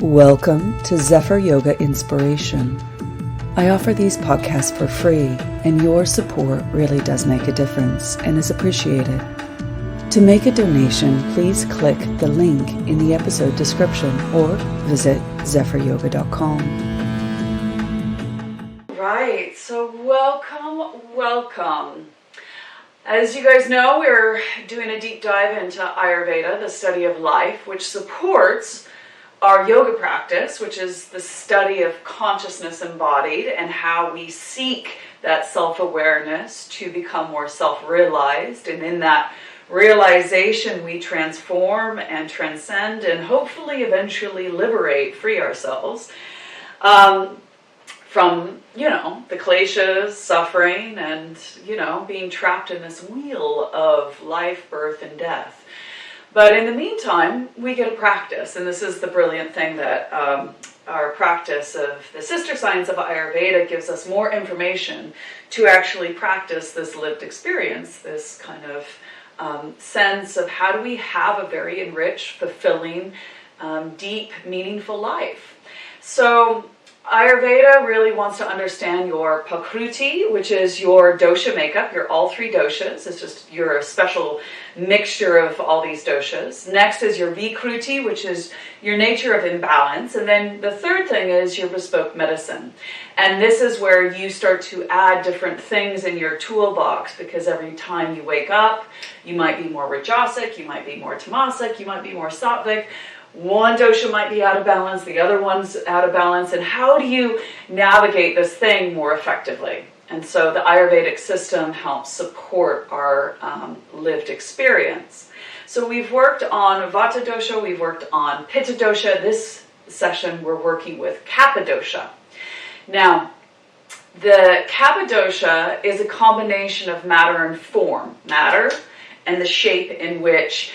Welcome to Zephyr Yoga Inspiration. I offer these podcasts for free, and your support really does make a difference and is appreciated. To make a donation, please click the link in the episode description or visit zephyryoga.com. Right, so welcome. As you guys know, we're doing a deep dive into Ayurveda, the study of life, which supports our yoga practice, which is the study of consciousness embodied and how we seek that self-awareness to become more self-realized. And in that realization, we transform and transcend and hopefully eventually free ourselves from, the kleshas, suffering, and, being trapped in this wheel of life, birth, and death. But in the meantime, we get a practice, and this is the brilliant thing that our practice of the sister science of Ayurveda gives us more information to actually practice this lived experience, this kind of sense of how do we have a very enriched, fulfilling, deep, meaningful life. So Ayurveda really wants to understand your Prakruti, which is your dosha makeup, your all three doshas. It's just your special mixture of all these doshas. Next is your Vikruti, which is your nature of imbalance. And then the third thing is your bespoke medicine. And this is where you start to add different things in your toolbox, because every time you wake up, you might be more Rajasic, you might be more Tamasic, you might be more Sattvic. One dosha might be out of balance, the other one's out of balance, and how do you navigate this thing more effectively? And so the Ayurvedic system helps support our lived experience. So we've worked on Vata dosha, we've worked on Pitta dosha. This session we're working with Kapha Dosha. Now, the Kapha Dosha is a combination of matter and form. Matter and the shape in which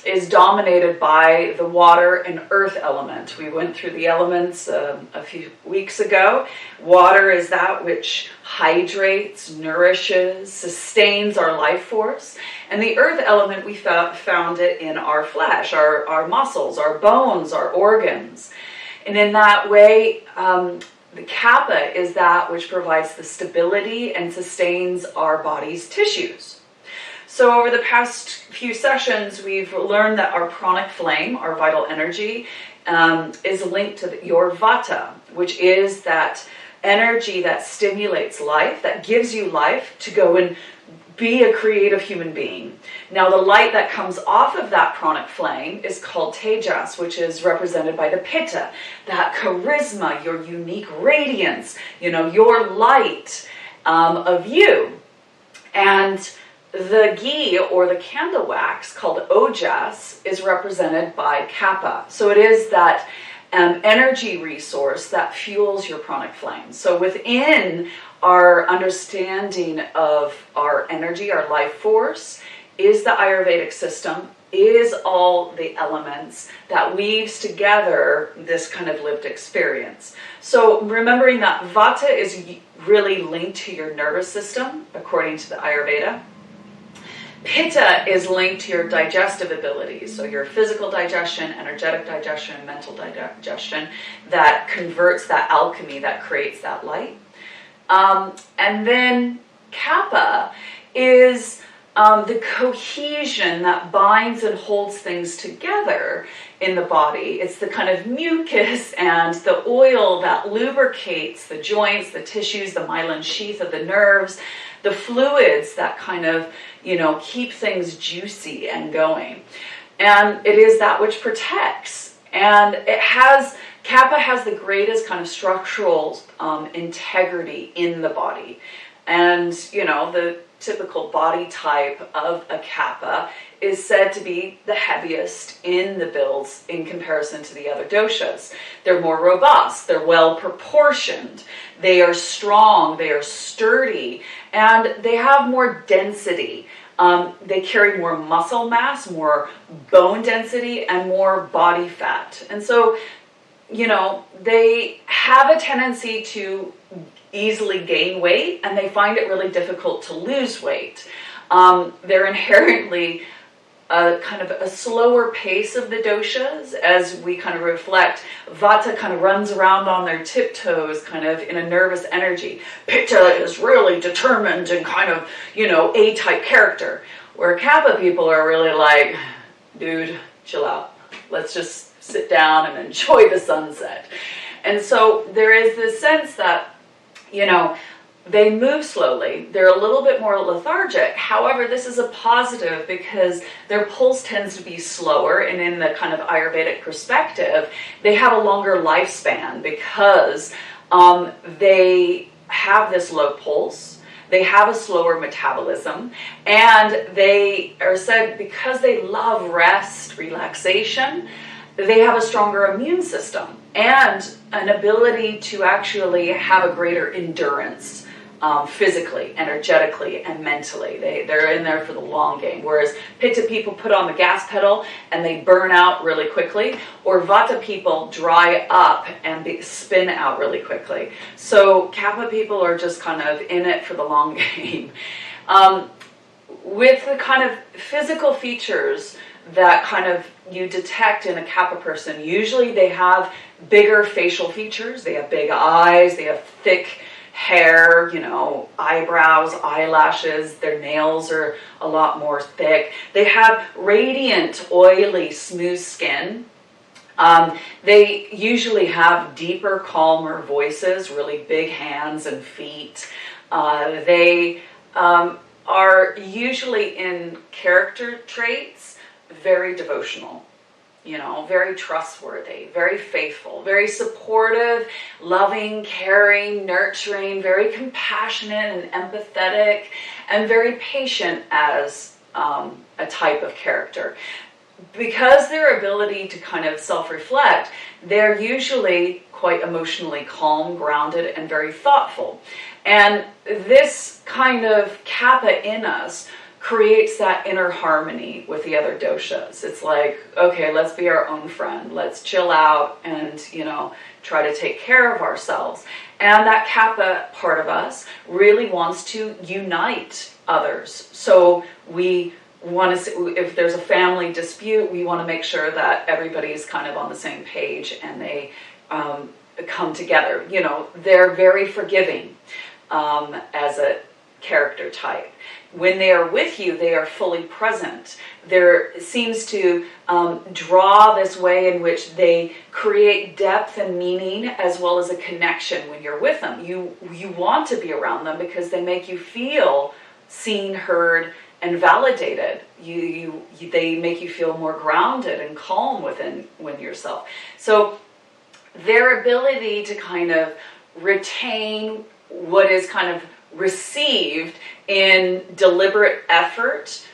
is dominated by the water and earth element. We went through the elements a few weeks ago. Water is that which hydrates, nourishes, sustains our life force. And the earth element, we found it in our flesh, our muscles, our bones, our organs. And in that way, the Kapha is that which provides the stability and sustains our body's tissues. So over the past few sessions, we've learned that our pranic flame, our vital energy, is linked to your Vata, which is that energy that stimulates life, that gives you life to go and be a creative human being. Now, the light that comes off of that pranic flame is called Tejas, which is represented by the Pitta, that charisma, your unique radiance, your light of you. And the ghee, or the candle wax, called Ojas, is represented by Kapha. So it is that energy resource that fuels your pranic flame. So within our understanding of our energy, our life force, is the Ayurvedic system, is all the elements that weaves together this kind of lived experience. So remembering that Vata is really linked to your nervous system, according to the Ayurveda. Pitta is linked to your digestive abilities, so your physical digestion, energetic digestion, mental digestion, that converts that alchemy, that creates that light. And then Kapha is the cohesion that binds and holds things together in the body. It's the kind of mucus and the oil that lubricates the joints, the tissues, the myelin sheath of the nerves, the fluids that kind of, keep things juicy and going. And it is that which protects. And Kapha has the greatest kind of structural integrity in the body. And, the typical body type of a Kapha is said to be the heaviest in the builds in comparison to the other doshas. They're more robust, they're well proportioned, they are strong, they are sturdy, and they have more density. They carry more muscle mass, more bone density, and more body fat. And so, they have a tendency to easily gain weight, and they find it really difficult to lose weight. They're inherently a kind of a slower pace of the doshas as we kind of reflect. Vata kind of runs around on their tiptoes, kind of in a nervous energy. Pitta is really determined and kind of, A-type character. Where Kapha people are really like, dude, chill out. Let's just sit down and enjoy the sunset. And so there is this sense that, they move slowly. They're a little bit more lethargic. However, this is a positive because their pulse tends to be slower, and in the kind of Ayurvedic perspective, they have a longer lifespan because they have this low pulse. They have a slower metabolism, and they are said because they love rest, relaxation, they have a stronger immune system and an ability to actually have a greater endurance. Physically, energetically, and mentally. They're in there for the long game. Whereas Pitta people put on the gas pedal and they burn out really quickly, or Vata people dry up and spin out really quickly. So Kapha people are just kind of in it for the long game. With the kind of physical features that kind of you detect in a Kapha person, usually they have bigger facial features. They have big eyes, they have thick hair, eyebrows, eyelashes, their nails are a lot more thick. They have radiant, oily, smooth skin. They usually have deeper, calmer voices, really big hands and feet. They are usually in character traits very devotional. Very trustworthy, very faithful, very supportive, loving, caring, nurturing, very compassionate and empathetic, and very patient as a type of character. Because their ability to kind of self-reflect, they're usually quite emotionally calm, grounded, and very thoughtful. And this kind of Kapha in us creates that inner harmony with the other doshas. It's like, okay, let's be our own friend. Let's chill out and, try to take care of ourselves. And that Kapha part of us really wants to unite others. So we want to, if there's a family dispute, we want to make sure that everybody's kind of on the same page and they come together. They're very forgiving as a character type. When they are with you, they are fully present. There seems to draw this way in which they create depth and meaning as well as a connection when you're with them. You want to be around them because they make you feel seen, heard, and validated. They make you feel more grounded and calm within yourself. So their ability to kind of retain what is kind of received in deliberate effort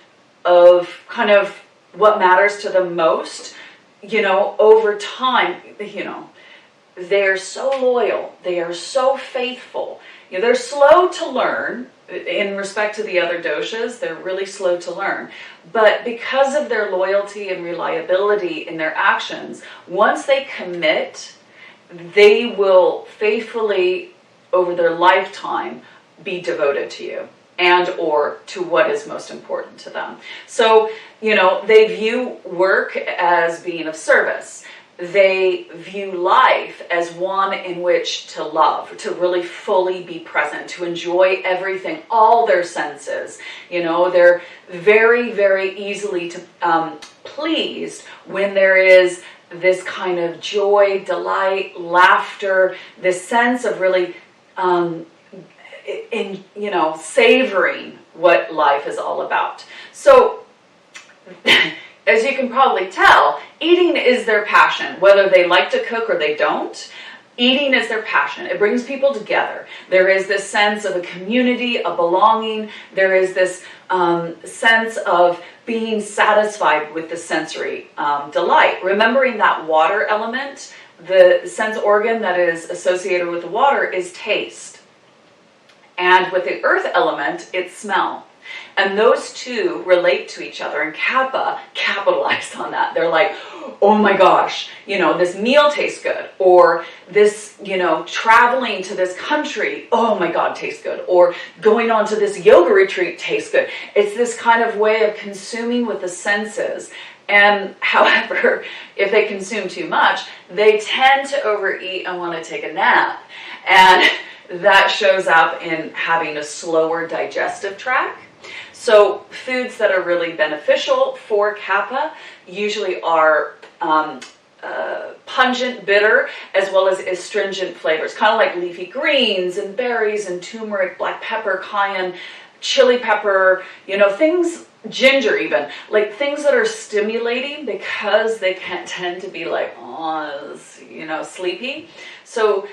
of kind of what matters to them most, over time, they're so loyal, they are so faithful. They're slow to learn in respect to the other doshas, they're really slow to learn. But because of their loyalty and reliability in their actions, once they commit, they will faithfully, over their lifetime, be devoted to you and or to what is most important to them. So, they view work as being of service. They view life as one in which to love, to really fully be present, to enjoy everything, all their senses. They're very, very easily pleased when there is this kind of joy, delight, laughter, this sense of really savoring what life is all about. So, as you can probably tell, eating is their passion. Whether they like to cook or they don't, eating is their passion. It brings people together. There is this sense of a community, a belonging. There is this sense of being satisfied with the sensory delight. Remembering that water element, the sense organ that is associated with the water is taste. And with the earth element, it's smell. And those two relate to each other, and Kapha capitalized on that. They're like, oh my gosh, this meal tastes good, or this, traveling to this country, oh my God, tastes good, or going on to this yoga retreat tastes good. It's this kind of way of consuming with the senses. And however, if they consume too much, they tend to overeat and want to take a nap. And that shows up in having a slower digestive tract. So foods that are really beneficial for Kapha usually are pungent, bitter, as well as astringent flavors, kind of like leafy greens and berries and turmeric, black pepper, cayenne, chili pepper, things, ginger even, like things that are stimulating because they can tend to be like, sleepy. So,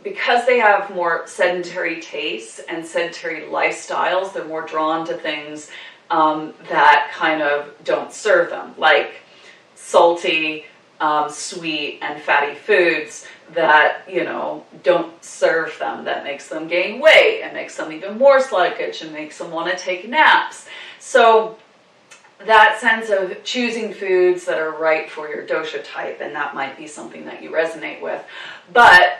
because they have more sedentary tastes and sedentary lifestyles, they're more drawn to things that kind of don't serve them, like salty, sweet, and fatty foods that, don't serve them, that makes them gain weight and makes them even more sluggish and makes them want to take naps. So that sense of choosing foods that are right for your dosha type, and that might be something that you resonate with. But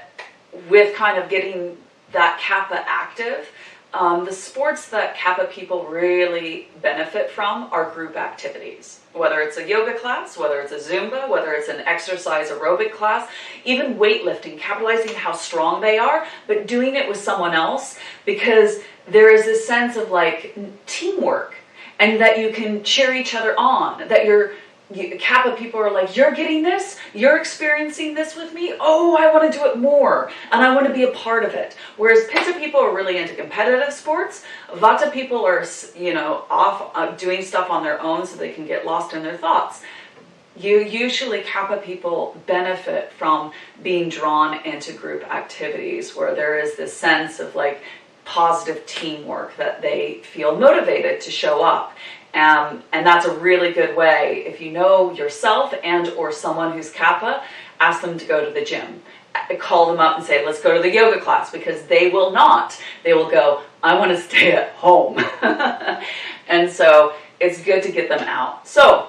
with kind of getting that Kapha active, the sports that Kapha people really benefit from are group activities. Whether it's a yoga class, whether it's a Zumba, whether it's an exercise aerobic class, even weightlifting, capitalizing how strong they are, but doing it with someone else, because there is this sense of like teamwork, and that you can cheer each other on, that Kapha people are like, you're getting this, you're experiencing this with me, oh, I want to do it more, and I want to be a part of it. Whereas Pitta people are really into competitive sports, Vata people are, off doing stuff on their own so they can get lost in their thoughts. Usually Kapha people benefit from being drawn into group activities where there is this sense of like positive teamwork, that they feel motivated to show up. And that's a really good way, if you know yourself and or someone who's Kapha, ask them to go to the gym. Call them up and say, let's go to the yoga class, because they will not. They will go, I want to stay at home. And so it's good to get them out. So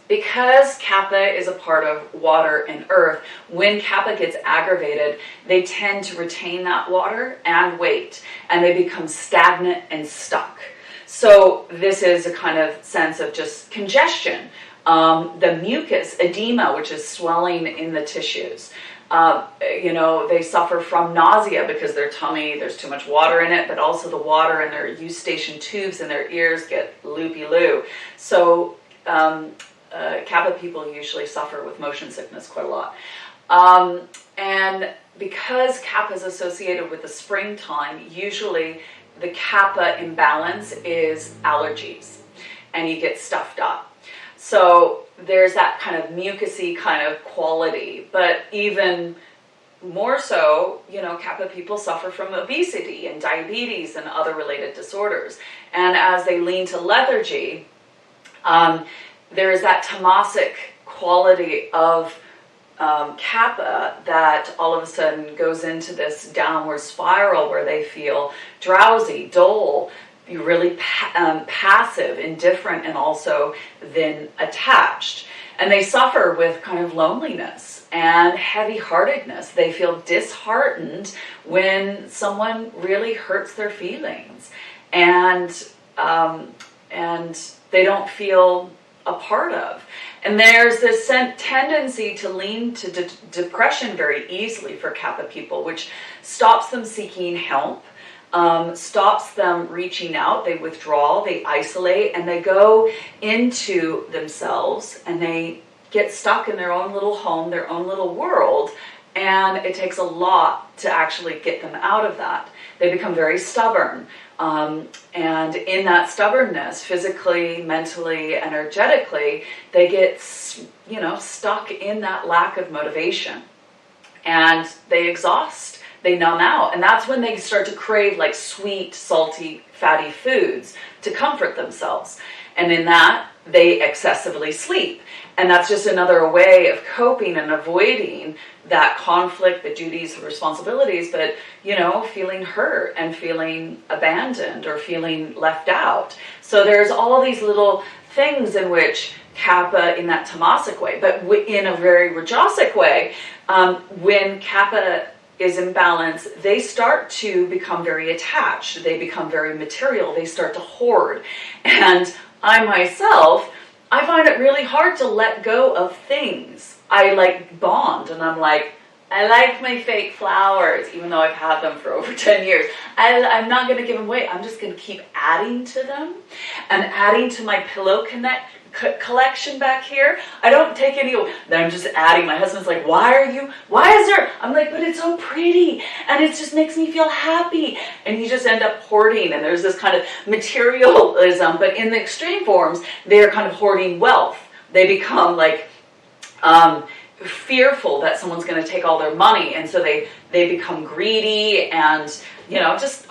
because Kapha is a part of water and earth, when Kapha gets aggravated, they tend to retain that water and weight, and they become stagnant and stuck. So this is a kind of sense of just congestion, the mucus, edema, which is swelling in the tissues. They suffer from nausea because their tummy, there's too much water in it, but also the water in their eustachian tubes in their ears get loopy-loo. So Kapha people usually suffer with motion sickness quite a lot. And because Kapha is associated with the springtime, usually the Kapha imbalance is allergies, and you get stuffed up. So there's that kind of mucusy kind of quality, but even more so, Kapha people suffer from obesity and diabetes and other related disorders. And as they lean to lethargy, there is that tamasic quality of Kapha that all of a sudden goes into this downward spiral where they feel drowsy, dull, really passive, indifferent, and also then attached. And they suffer with kind of loneliness and heavy-heartedness. They feel disheartened when someone really hurts their feelings, and they don't feel a part of. And there's this tendency to lean to depression very easily for Kapha people, which stops them seeking help, stops them reaching out. They withdraw, they isolate, and they go into themselves, and they get stuck in their own little home, their own little world, and it takes a lot to actually get them out of that. They become very stubborn. And in that stubbornness, physically, mentally, energetically, they get, stuck in that lack of motivation. And they exhaust, they numb out. And that's when they start to crave like sweet, salty, fatty foods to comfort themselves. And in that, they excessively sleep. And that's just another way of coping and avoiding that conflict, the duties, the responsibilities, but, feeling hurt and feeling abandoned or feeling left out. So there's all these little things in which Kapha in that tamasic way, but in a very rajasic way. When Kapha is in balance, they start to become very attached. They become very material. They start to hoard. And I myself, I find it really hard to let go of things. I like bond, and I'm like, I like my fake flowers, even though I've had them for over 10 years. I'm not going to give them away. I'm just going to keep adding to them and adding to my pillow collection back here. I don't take any, I'm just adding. My husband's like, why is there? I'm like, but it's so pretty and it just makes me feel happy. And you just end up hoarding, and there's this kind of materialism, but in the extreme forms, they're kind of hoarding wealth. They become like, fearful that someone's going to take all their money, and so they become greedy, and just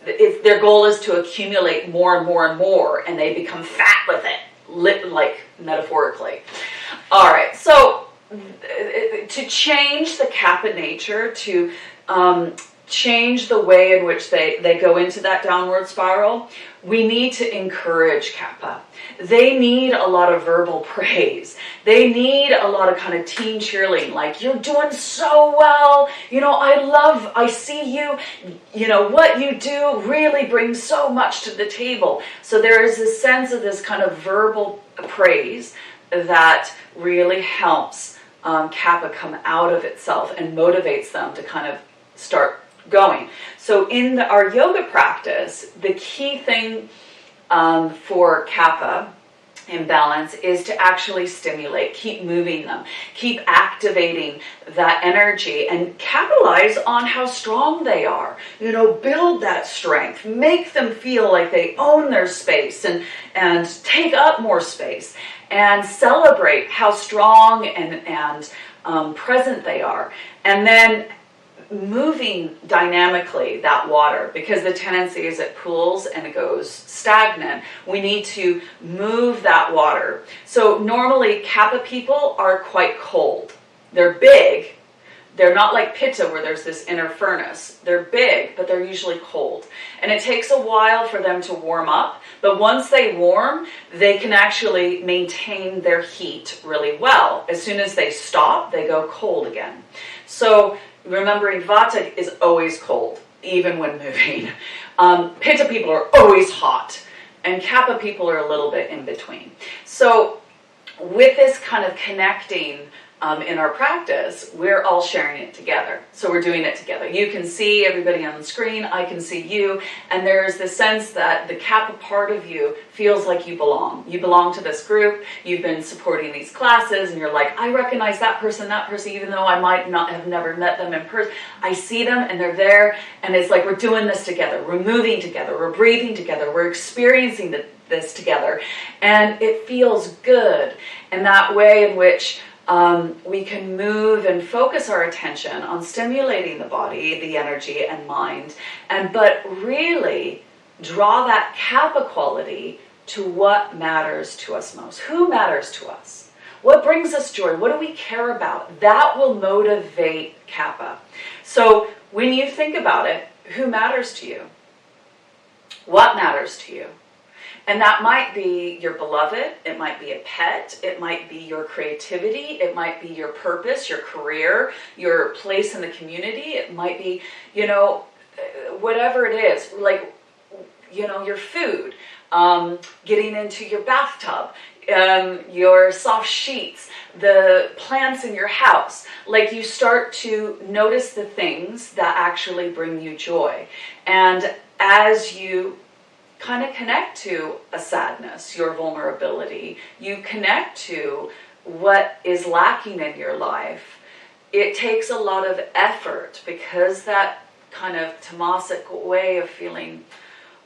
their goal is to accumulate more and more and more, and they become fat with it, like metaphorically. All right, so to change the Kapha nature, to change the way in which they go into that downward spiral, we need to encourage Kapha. They need a lot of verbal praise. They need a lot of kind of teen cheerleading, like, you're doing so well, I see you, what you do really brings so much to the table. So there is this sense of this kind of verbal praise that really helps Kapha come out of itself and motivates them to kind of start going. So in our yoga practice, the key thing for Kapha in balance is to actually stimulate, keep moving them, keep activating that energy, and capitalize on how strong they are. Build that strength, make them feel like they own their space and take up more space, and celebrate how strong and present they are. And then moving dynamically that water, because the tendency is it pools and it goes stagnant. We need to move that water. So normally Kapha people are quite cold. They're big. They're not like Pitta where there's this inner furnace. They're big, but they're usually cold. And it takes a while for them to warm up. But once they warm, they can actually maintain their heat really well. As soon as they stop, they go cold again. So remembering Vata is always cold, even when moving. Pitta people are always hot, and Kapha people are a little bit in between. So with this kind of connecting in our practice, we're all sharing it together. So we're doing it together. You can see everybody on the screen, I can see you, and there's the sense that the Kapha part of you feels like you belong. You belong to this group, you've been supporting these classes, and you're like, I recognize that person, even though I might not have never met them in person. I see them and they're there, and it's like we're doing this together. We're moving together, we're breathing together, we're experiencing this together, and it feels good. And that way in which we can move and focus our attention on stimulating the body, the energy and mind, but really draw that Kapha quality to what matters to us most. Who matters to us? What brings us joy? What do we care about? That will motivate Kapha. So when you think about it, who matters to you? What matters to you? And that might be your beloved, it might be a pet, it might be your creativity, it might be your purpose, your career, your place in the community, it might be, whatever it is, like, your food, getting into your bathtub, your soft sheets, the plants in your house. Like, you start to notice the things that actually bring you joy. And as you kind of connect to a sadness, your vulnerability, you connect to what is lacking in your life, it takes a lot of effort, because that kind of tamasic way of feeling,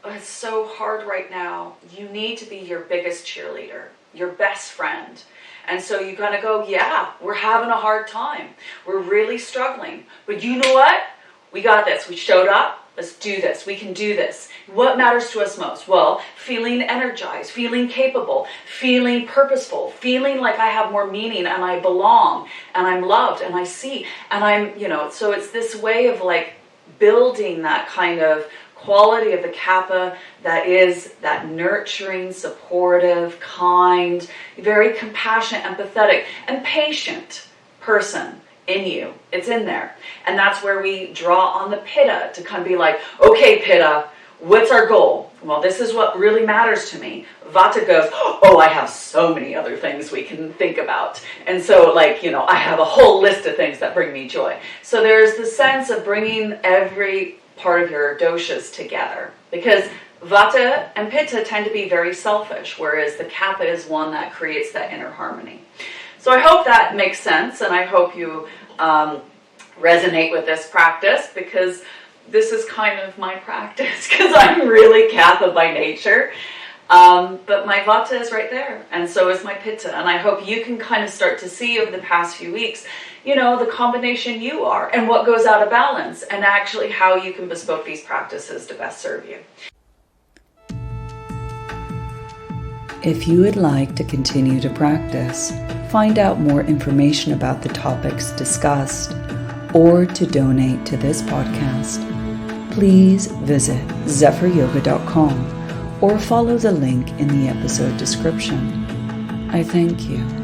it's so hard right now, you need to be your biggest cheerleader, your best friend. And so you kind of go, yeah, we're having a hard time, we're really struggling, but you know what, we got this, we showed up. Let's do this. We can do this. What matters to us most? Well, feeling energized, feeling capable, feeling purposeful, feeling like I have more meaning and I belong and I'm loved and I see and I'm, so it's this way of like building that kind of quality of the Kapha that is that nurturing, supportive, kind, very compassionate, empathetic, and patient person in you. It's in there. And that's where we draw on the Pitta to kind of be like, okay, Pitta, what's our goal? Well, this is what really matters to me. Vata goes, oh, I have so many other things we can think about. And so, I have a whole list of things that bring me joy. So there's the sense of bringing every part of your doshas together. Because Vata and Pitta tend to be very selfish, whereas the Kapha is one that creates that inner harmony. So I hope that makes sense, and I hope you resonate with this practice, because this is kind of my practice, because I'm really Kapha by nature. But my Vata is right there, and so is my Pitta. And I hope you can kind of start to see over the past few weeks, the combination you are and what goes out of balance, and actually how you can bespoke these practices to best serve you. If you would like to continue to practice, find out more information about the topics discussed, or to donate to this podcast, please visit zephyryoga.com or follow the link in the episode description. I thank you.